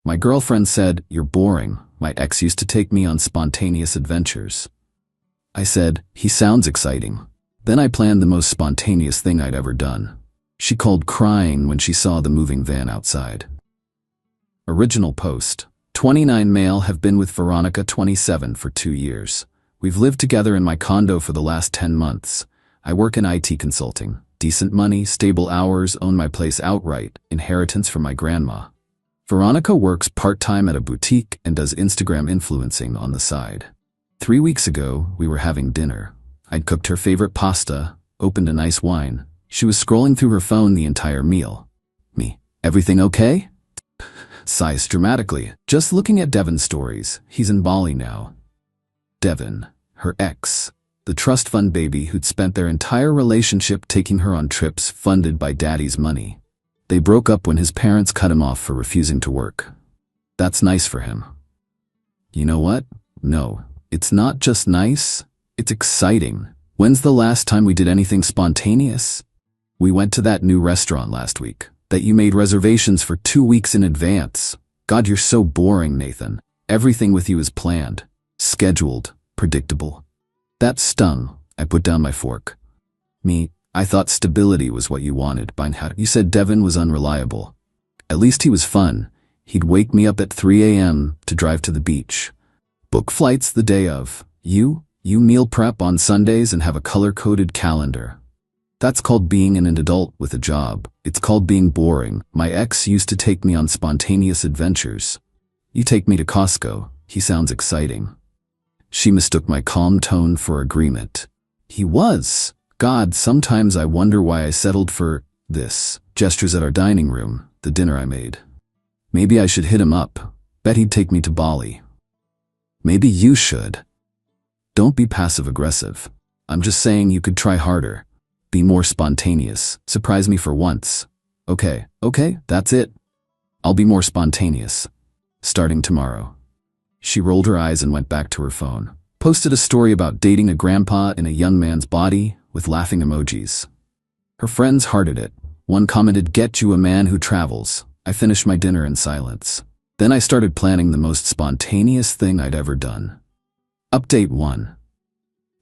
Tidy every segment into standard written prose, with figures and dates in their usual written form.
My girlfriend said, "You're boring. My ex used to take me on spontaneous adventures." I said, "He sounds exciting." Then I planned the most spontaneous thing I'd ever done. She called crying when she saw the moving van outside. Original post. 29 male have been with Veronica 27 for 2 years. We've lived together in my condo for the last 10 months. I work in IT consulting. Decent money, stable hours, own my place outright, inheritance from my grandma. Veronica works part-time at a boutique and does Instagram influencing on the side. 3 weeks ago, we were having dinner. I'd cooked her favorite pasta, opened a nice wine. She was scrolling through her phone the entire meal. Me, "Everything okay?" Sighs dramatically, just looking at Devon's stories. He's in Bali now. Devon, her ex, the trust fund baby who'd spent their entire relationship taking her on trips funded by daddy's money. They broke up when his parents cut him off for refusing to work. That's nice for him. You know what? No, it's not just nice, it's exciting. When's the last time we did anything spontaneous? We went to that new restaurant last week that you made reservations for 2 weeks in advance. God, you're so boring, Nathan. Everything with you is planned, scheduled, predictable. That stung. I put down my fork. Me, I thought stability was what you wanted. You said Devon was unreliable. At least he was fun. He'd wake me up at 3 a.m. to drive to the beach. Book flights the day of. You meal prep on Sundays and have a color-coded calendar. That's called being an adult with a job. It's called being boring. My ex used to take me on spontaneous adventures. You take me to Costco. He sounds exciting. She mistook my calm tone for agreement. He was. God, sometimes I wonder why I settled for this. Gestures at our dining room, the dinner I made. Maybe I should hit him up. Bet he'd take me to Bali. Maybe you should. Don't be passive-aggressive. I'm just saying you could try harder. Be more spontaneous. Surprise me for once. Okay, that's it. I'll be more spontaneous. Starting tomorrow. She rolled her eyes and went back to her phone. Posted a story about dating a grandpa in a young man's body with laughing emojis. Her friends hearted it. One commented, "Get you a man who travels." I finished my dinner in silence. Then I started planning the most spontaneous thing I'd ever done. Update 1.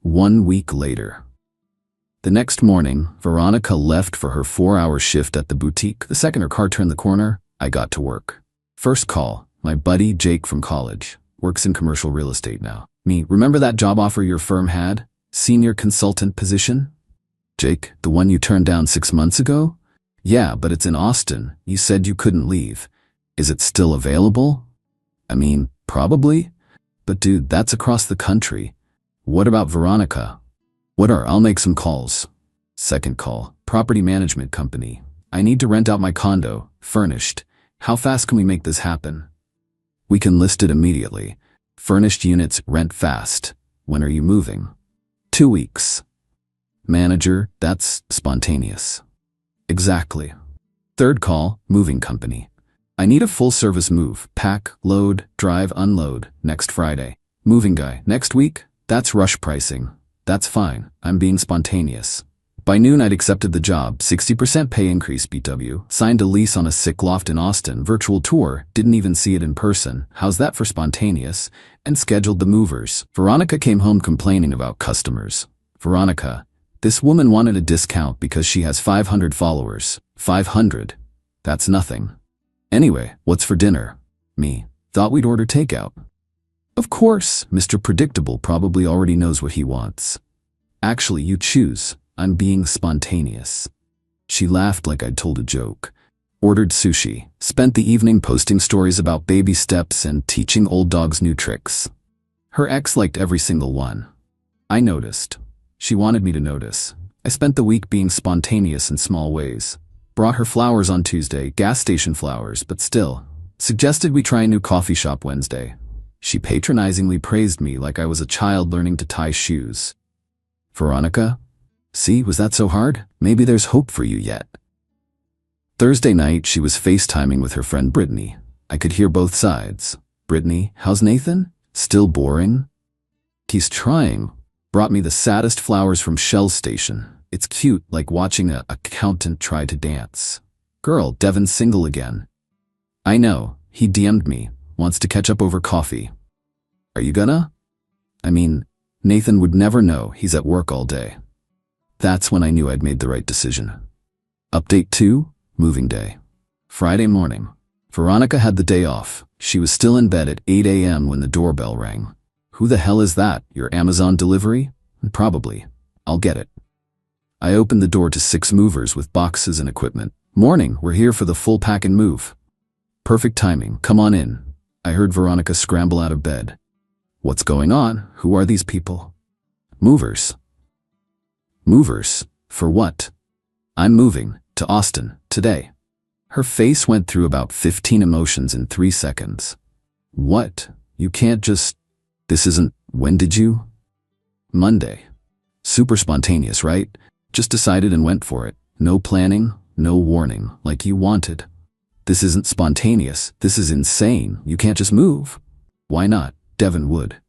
1 week later. The next morning, Veronica left for her 4-hour shift at the boutique. The second her car turned the corner, I got to work. First call, my buddy Jake from college. Works in commercial real estate now. Me, "Remember that job offer your firm had? Senior consultant position?" Jake, "The one you turned down 6 months ago?" "Yeah, but it's in Austin. You said you couldn't leave. Is it still available?" "I mean, probably. But dude, that's across the country. What about Veronica?" I'll make some calls." Second call, property management company. "I need to rent out my condo, furnished. How fast can we make this happen?" "We can list it immediately. Furnished units rent fast. When are you moving?" 2 weeks. Manager, "That's spontaneous." "Exactly." Third call, moving company. "I need a full-service move, pack, load, drive, unload, next Friday." Moving guy, "Next week? That's rush pricing." "That's fine, I'm being spontaneous." By noon I'd accepted the job, 60% pay increase BW, signed a lease on a sick loft in Austin, virtual tour, didn't even see it in person, how's that for spontaneous, and scheduled the movers. Veronica came home complaining about customers. "Veronica, this woman wanted a discount because she has 500 followers. 500. That's nothing. Anyway, what's for dinner?" Me, "Thought we'd order takeout." "Of course, Mr. Predictable probably already knows what he wants." "Actually, you choose. I'm being spontaneous." She laughed like I'd told a joke. Ordered sushi. Spent the evening posting stories about baby steps and teaching old dogs new tricks. Her ex liked every single one. I noticed. She wanted me to notice. I spent the week being spontaneous in small ways. Brought her flowers on Tuesday, gas station flowers, but still. Suggested we try a new coffee shop Wednesday. She patronizingly praised me like I was a child learning to tie shoes. "Veronica? See, was that so hard? Maybe there's hope for you yet." Thursday night, she was FaceTiming with her friend Brittany. I could hear both sides. "Brittany, how's Nathan? Still boring?" "He's trying." Brought me the saddest flowers from Shell Station. It's cute, like watching an accountant try to dance. "Girl, Devon's single again." "I know. He DM'd me, wants to catch up over coffee. Are you gonna? I mean, Nathan would never know, he's at work all day. That's when I knew I'd made the right decision. Update 2, moving day. Friday morning. Veronica had the day off. She was still in bed at 8 a.m. when the doorbell rang. Who the hell is that? Your Amazon delivery? Probably. I'll get it. I opened the door to 6 movers with boxes and equipment. Morning, we're here for the full pack and move. Perfect timing, come on in. I heard Veronica scramble out of bed. What's going on? Who are these people? Movers. Movers? For what? I'm moving to Austin today. Her face went through about 15 emotions in 3 seconds. What? You can't just... This isn't... When did you? Monday. Super spontaneous, right? Just decided and went for it. No planning, no warning, like you wanted. This isn't spontaneous. This is insane. You can't just move. Why not? Devin would.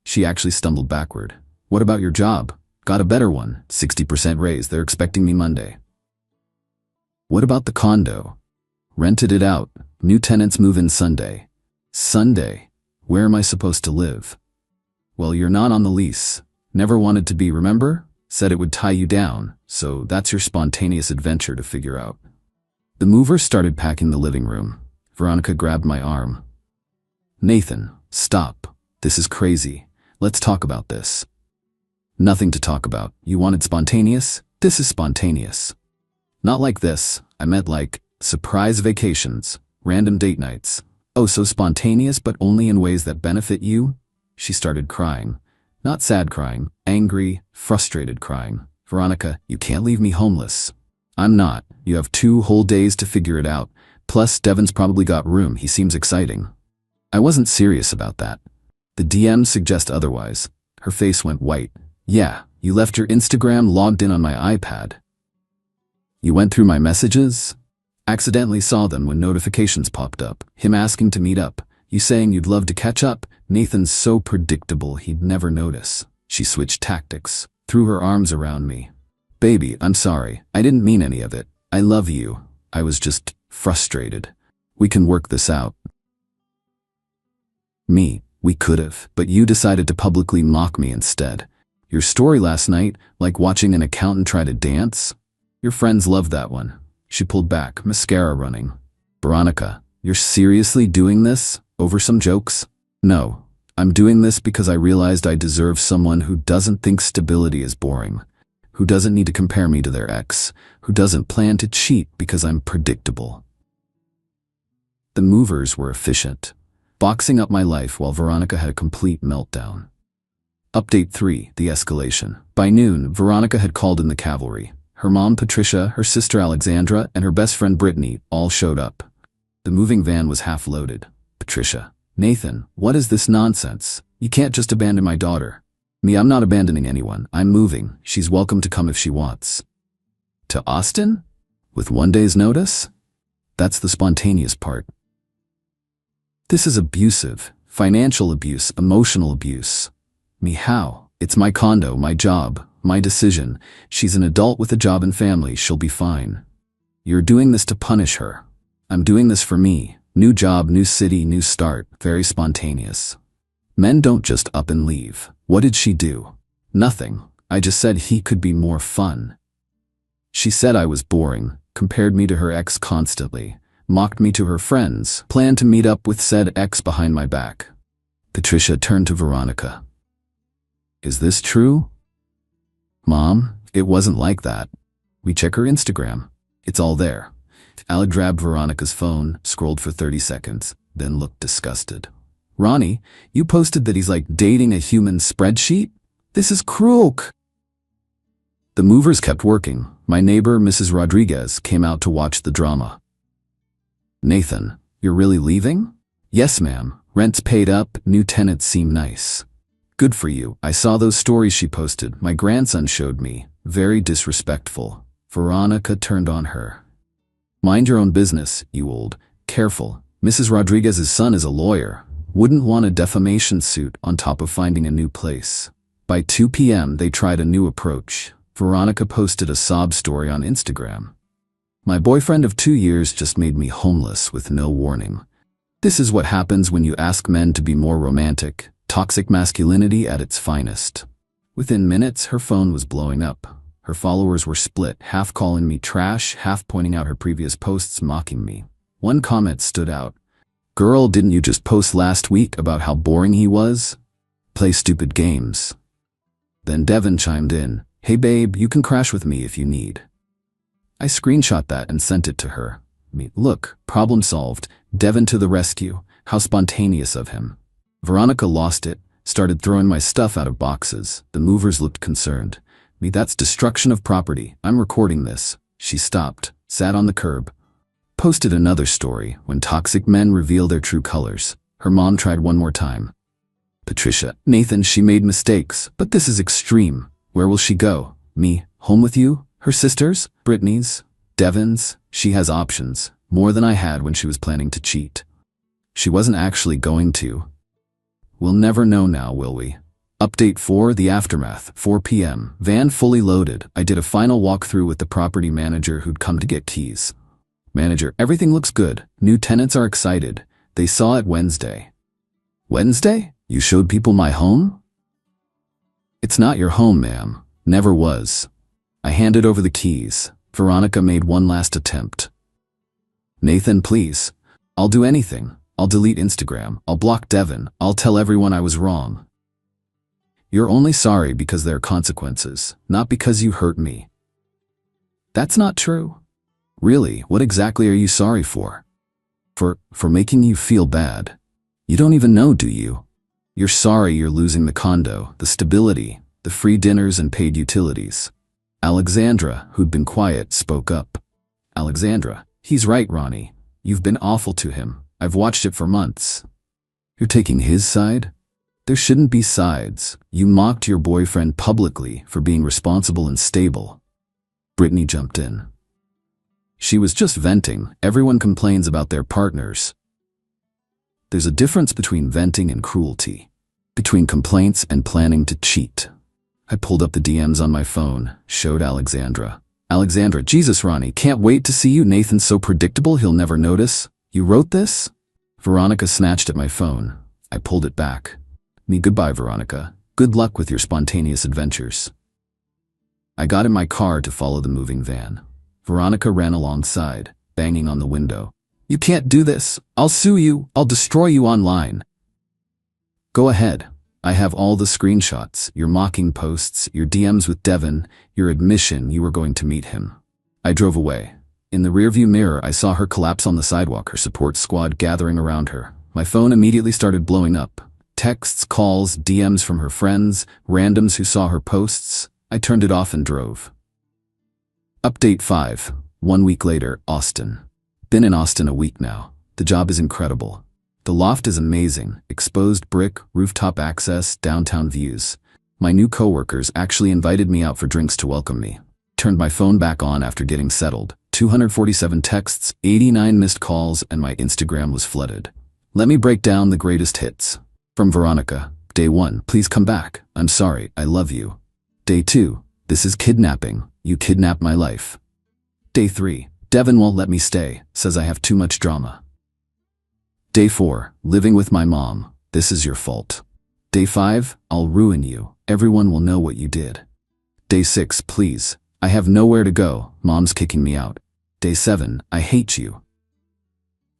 She actually stumbled backward. What about your job? Got a better one. 60% raise. They're expecting me Monday. What about the condo? Rented it out. New tenants move in Sunday. Sunday? Where am I supposed to live? Well, you're not on the lease. Never wanted to be, remember? Said it would tie you down, so that's your spontaneous adventure to figure out. The movers started packing the living room. Veronica grabbed my arm. Nathan, stop. This is crazy. Let's talk about this. Nothing to talk about. You wanted spontaneous? This is spontaneous. Not like this. I meant like surprise vacations, random date nights. Oh, so spontaneous, but only in ways that benefit you? She started crying. Not sad crying, angry, frustrated crying. Veronica, you can't leave me homeless. I'm not. You have 2 whole days to figure it out. Plus, Devin's probably got room. He seems exciting. I wasn't serious about that. The DMs suggest otherwise. Her face went white. Yeah, you left your Instagram logged in on my iPad. You went through my messages? Accidentally saw them when notifications popped up. Him asking to meet up. You saying you'd love to catch up? Nathan's so predictable he'd never notice. She switched tactics, threw her arms around me. Baby, I'm sorry. I didn't mean any of it. I love you. I was just frustrated. We can work this out. Me, we could've, but you decided to publicly mock me instead. Your story last night, like watching an accountant try to dance? Your friends loved that one. She pulled back, mascara running. Veronica, you're seriously doing this? Over some jokes? No. I'm doing this because I realized I deserve someone who doesn't think stability is boring, who doesn't need to compare me to their ex, who doesn't plan to cheat because I'm predictable. The movers were efficient, boxing up my life while Veronica had a complete meltdown. Update 3, the escalation. By noon, Veronica had called in the cavalry. Her mom, Patricia, her sister, Alexandra, and her best friend, Brittany, all showed up. The moving van was half loaded. Patricia. Nathan, what is this nonsense? You can't just abandon my daughter. Me, I'm not abandoning anyone. I'm moving. She's welcome to come if she wants. To Austin? With 1 day's notice? That's the spontaneous part. This is abusive. Financial abuse, emotional abuse. Me, how? It's my condo, my job, my decision. She's an adult with a job and family. She'll be fine. You're doing this to punish her. I'm doing this for me. New job, new city, new start. Very spontaneous. Men don't just up and leave. What did she do? Nothing. I just said he could be more fun. She said I was boring, compared me to her ex constantly, mocked me to her friends, planned to meet up with said ex behind my back. Patricia turned to Veronica. Is this true? Mom, it wasn't like that. We check her Instagram. It's all there. Alec grabbed Veronica's phone, scrolled for 30 seconds, then looked disgusted. Ronnie, you posted that he's like dating a human spreadsheet? This is cruel. The movers kept working. My neighbor, Mrs. Rodriguez, came out to watch the drama. Nathan, you're really leaving? Yes, ma'am. Rent's paid up, new tenants seem nice. Good for you. I saw those stories she posted. My grandson showed me. Very disrespectful. Veronica turned on her. Mind your own business, you old. Careful. Mrs. Rodriguez's son is a lawyer. Wouldn't want a defamation suit on top of finding a new place. By 2 p.m. they tried a new approach. Veronica posted a sob story on Instagram. My boyfriend of 2 years just made me homeless with no warning. This is what happens when you ask men to be more romantic. Toxic masculinity at its finest. Within minutes, her phone was blowing up. Her followers were split, half calling me trash, half pointing out her previous posts mocking me. One comment stood out. "Girl, didn't you just post last week about how boring he was? Play stupid games." Then Devin chimed in, "Hey babe, you can crash with me if you need." I screenshot that and sent it to her. Look, problem solved. Devin to the rescue. How spontaneous of him. Veronica lost it, started throwing my stuff out of boxes. The movers looked concerned. That's destruction of property. I'm recording this. She stopped, sat on the curb. Posted another story, when toxic men reveal their true colors. Her mom tried one more time. "Patricia, Nathan, she made mistakes, but this is extreme. Where will she go? Me, home with you? Her sisters? Brittany's? Devin's? She has options, more than I had when she was planning to cheat. She wasn't actually going to. We'll never know now, will we?" Update 4, the aftermath, 4 p.m. Van fully loaded. I did a final walkthrough with the property manager who'd come to get keys. "Manager, everything looks good. New tenants are excited. They saw it Wednesday." "Wednesday? You showed people my home?" "It's not your home, ma'am. Never was." I handed over the keys. Veronica made one last attempt. "Nathan, please. I'll do anything. I'll delete Instagram. I'll block Devin. I'll tell everyone I was wrong." "You're only sorry because there are consequences, not because you hurt me." "That's not true." "Really, what exactly are you sorry for?" For making you feel bad. You don't even know, do you? You're sorry you're losing the condo, the stability, the free dinners and paid utilities." Alexandra, who'd been quiet, spoke up. "Alexandra, he's right, Ronnie. You've been awful to him. I've watched it for months." "You're taking his side?" "There shouldn't be sides. You mocked your boyfriend publicly for being responsible and stable." Brittany jumped in. "She was just venting. Everyone complains about their partners." There's a difference between venting and cruelty. Between complaints and planning to cheat. I pulled up the DMs on my phone, showed Alexandra. "Alexandra, Jesus, Ronnie, can't wait to see you. Nathan's so predictable he'll never notice. You wrote this?" Veronica snatched at my phone. I pulled it back. Goodbye, Veronica. Good luck with your spontaneous adventures." I got in my car to follow the moving van. Veronica ran alongside, banging on the window. "You can't do this. I'll sue you. I'll destroy you online." "Go ahead. I have all the screenshots, your mocking posts, your DMs with Devin, your admission you were going to meet him." I drove away. In the rearview mirror, I saw her collapse on the sidewalk, her support squad gathering around her. My phone immediately started blowing up. Texts, calls, DMs from her friends, randoms who saw her posts. I turned it off and drove. Update 5. 1 week later, Austin. Been in Austin a week now. The job is incredible. The loft is amazing. Exposed brick, rooftop access, downtown views. My new coworkers actually invited me out for drinks to welcome me. Turned my phone back on after getting settled. 247 texts, 89 missed calls, and my Instagram was flooded. Let me break down the greatest hits. From Veronica. Day 1, please come back. I'm sorry, I love you. Day 2, this is kidnapping. You kidnapped my life. Day 3, Devin won't let me stay, says I have too much drama. Day 4, living with my mom. This is your fault. Day 5, I'll ruin you. Everyone will know what you did. Day 6, please. I have nowhere to go. Mom's kicking me out. Day 7, I hate you.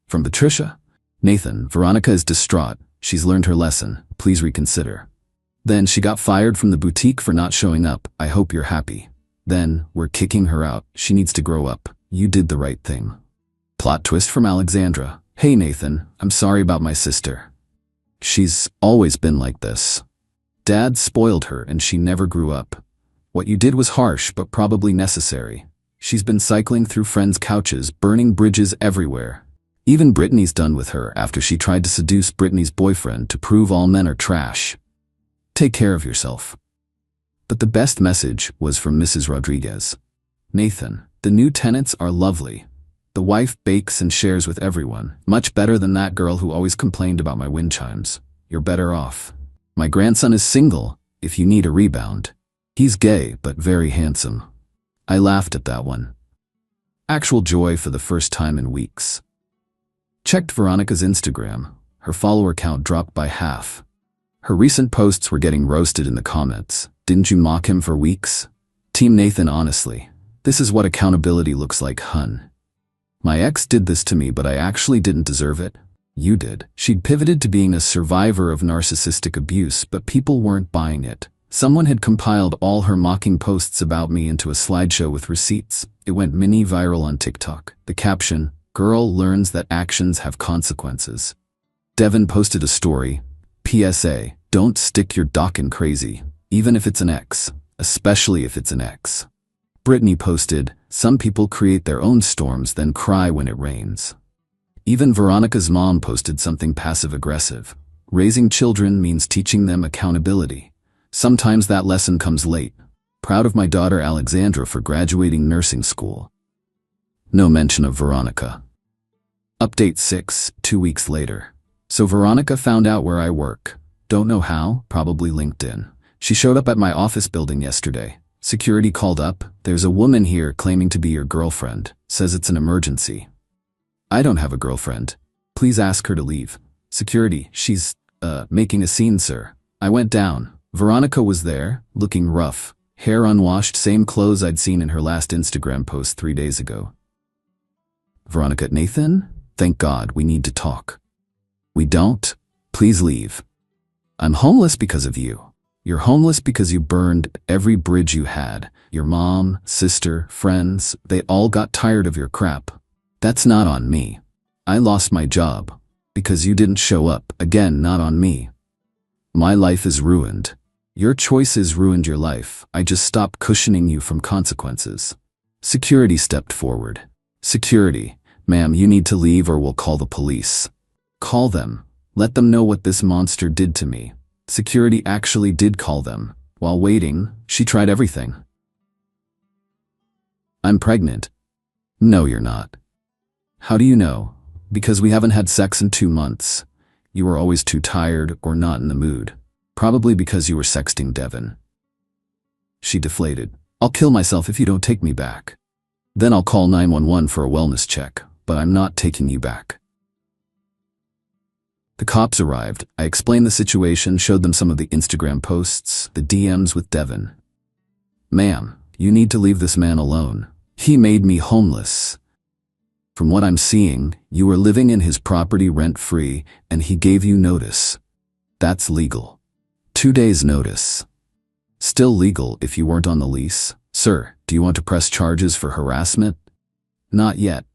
From Patricia. Nathan, Veronica is distraught. She's learned her lesson. Please reconsider. Then she got fired from the boutique for not showing up. I hope you're happy. Then, we're kicking her out. She needs to grow up. You did the right thing. Plot twist from Alexandra. Hey Nathan, I'm sorry about my sister. She's always been like this. Dad spoiled her and she never grew up. What you did was harsh but probably necessary. She's been cycling through friends' couches, burning bridges everywhere. Even Brittany's done with her after she tried to seduce Brittany's boyfriend to prove all men are trash. Take care of yourself. But the best message was from Mrs. Rodriguez. Nathan, the new tenants are lovely. The wife bakes and shares with everyone, much better than that girl who always complained about my wind chimes. You're better off. My grandson is single, if you need a rebound. He's gay, but very handsome. I laughed at that one. Actual joy for the first time in weeks. Checked Veronica's Instagram. Her follower count dropped by half. Her recent posts were getting roasted in the comments. Didn't you mock him for weeks? Team Nathan, honestly. This is what accountability looks like, hun. My ex did this to me, but I actually didn't deserve it. You did. She'd pivoted to being a survivor of narcissistic abuse, but people weren't buying it. Someone had compiled all her mocking posts about me into a slideshow with receipts. It went mini viral on TikTok. The caption, "Girl learns that actions have consequences." Devin posted a story. PSA, don't stick your dock in crazy, even if it's an ex, especially if it's an ex. Brittany posted, some people create their own storms then cry when it rains. Even Veronica's mom posted something passive-aggressive. Raising children means teaching them accountability. Sometimes that lesson comes late. Proud of my daughter Alexandra for graduating nursing school. No mention of Veronica. Update 6, 2 weeks later. So Veronica found out where I work. Don't know how, probably LinkedIn. She showed up at my office building yesterday. Security called up. There's a woman here claiming to be your girlfriend. Says it's an emergency. I don't have a girlfriend. Please ask her to leave. Security, she's, making a scene, sir. I went down. Veronica was there, looking rough. Hair unwashed, same clothes I'd seen in her last Instagram post 3 days ago. Veronica, Nathan? Thank God, we need to talk. We don't? Please leave. I'm homeless because of you. You're homeless because you burned every bridge you had. Your mom, sister, friends, they all got tired of your crap. That's not on me. I lost my job. Because you didn't show up. Again, not on me. My life is ruined. Your choices ruined your life. I just stopped cushioning you from consequences. Security stepped forward. Security, ma'am, you need to leave or we'll call the police. Call them. Let them know what this monster did to me. Security actually did call them. While waiting, she tried everything. I'm pregnant. No, you're not. How do you know? Because we haven't had sex in 2 months. You were always too tired or not in the mood. Probably because you were sexting Devin. She deflated. I'll kill myself if you don't take me back. Then I'll call 911 for a wellness check, but I'm not taking you back. The cops arrived. I explained the situation, showed them some of the Instagram posts, the DMs with Devin. Ma'am, you need to leave this man alone. He made me homeless. From what I'm seeing, you were living in his property rent-free, and he gave you notice. That's legal. 2 days notice. Still legal if you weren't on the lease. Sir, do you want to press charges for harassment? Not yet.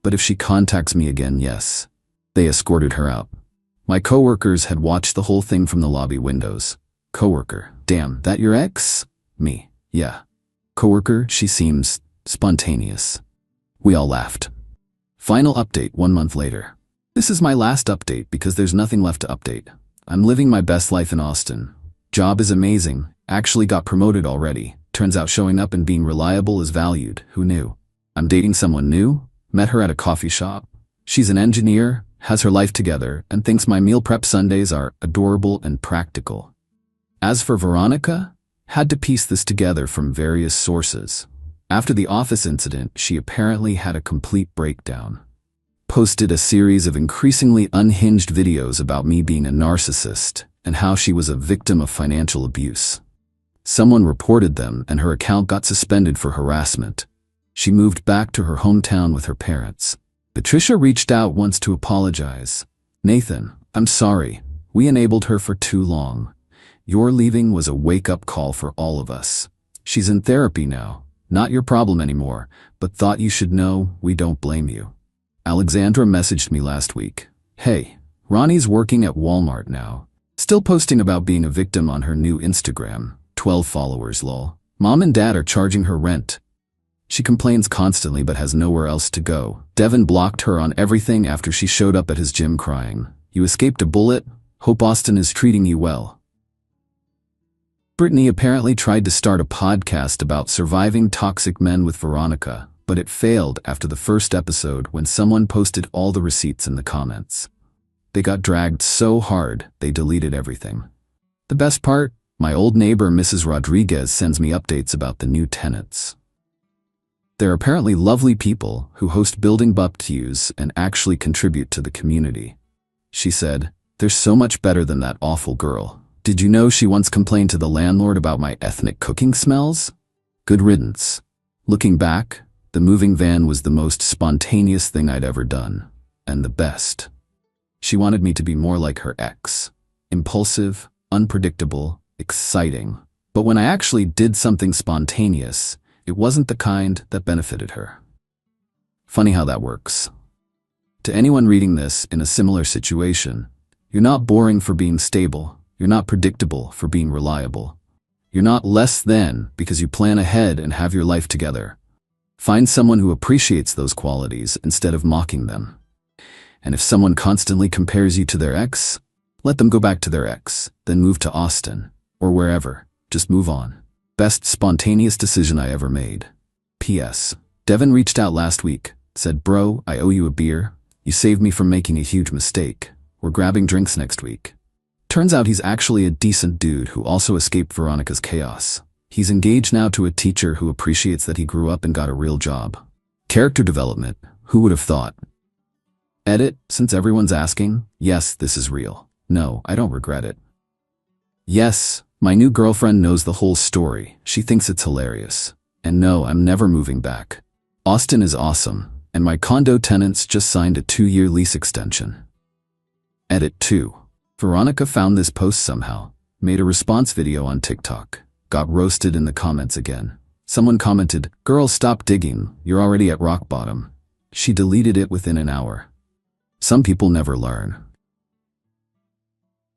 But if she contacts me again, yes. They escorted her out. My coworkers had watched the whole thing from the lobby windows. Coworker, damn, that your ex? Me, yeah. Coworker, she seems spontaneous. We all laughed. Final update 1 month later. This is my last update because there's nothing left to update. I'm living my best life in Austin. Job is amazing. Actually got promoted already. Turns out showing up and being reliable is valued. Who knew? I'm dating someone new. Met her at a coffee shop. She's an engineer, has her life together, and thinks my meal prep Sundays are adorable and practical. As for Veronica, had to piece this together from various sources. After the office incident, she apparently had a complete breakdown. Posted a series of increasingly unhinged videos about me being a narcissist and how she was a victim of financial abuse. Someone reported them and her account got suspended for harassment. She moved back to her hometown with her parents. Patricia reached out once to apologize. Nathan, I'm sorry. We enabled her for too long. Your leaving was a wake-up call for all of us. She's in therapy now. Not your problem anymore, but thought you should know we don't blame you. Alexandra messaged me last week. Hey, Ronnie's working at Walmart now. Still posting about being a victim on her new Instagram. 12 followers, lol. Mom and dad are charging her rent. She complains constantly but has nowhere else to go. Devin blocked her on everything after she showed up at his gym crying. You escaped a bullet? Hope Austin is treating you well. Brittany apparently tried to start a podcast about surviving toxic men with Veronica, but it failed after the first episode when someone posted all the receipts in the comments. They got dragged so hard, they deleted everything. The best part? My old neighbor Mrs. Rodriguez sends me updates about the new tenants. They're apparently lovely people who host building barbecues and actually contribute to the community. She said, "They're so much better than that awful girl. Did you know she once complained to the landlord about my ethnic cooking smells? Good riddance." Looking back, the moving van was the most spontaneous thing I'd ever done, and the best. She wanted me to be more like her ex. Impulsive, unpredictable, exciting. But when I actually did something spontaneous, it wasn't the kind that benefited her. Funny how that works. To anyone reading this in a similar situation, you're not boring for being stable. You're not predictable for being reliable. You're not less than because you plan ahead and have your life together. Find someone who appreciates those qualities instead of mocking them. And if someone constantly compares you to their ex, let them go back to their ex, then move to Austin, or wherever. Just move on. Best spontaneous decision I ever made. P.S. Devin reached out last week, said, "Bro, I owe you a beer. You saved me from making a huge mistake. We're grabbing drinks next week." Turns out he's actually a decent dude who also escaped Veronica's chaos. He's engaged now to a teacher who appreciates that he grew up and got a real job. Character development, who would have thought? Edit, since everyone's asking, yes, this is real. No, I don't regret it. Yes, my new girlfriend knows the whole story. She thinks it's hilarious. And no, I'm never moving back. Austin is awesome, and my condo tenants just signed a 2-year lease extension. Edit 2. Veronica found this post somehow, made a response video on TikTok, got roasted in the comments again. Someone commented, "Girl, stop digging, you're already at rock bottom." She deleted it within an hour. Some people never learn.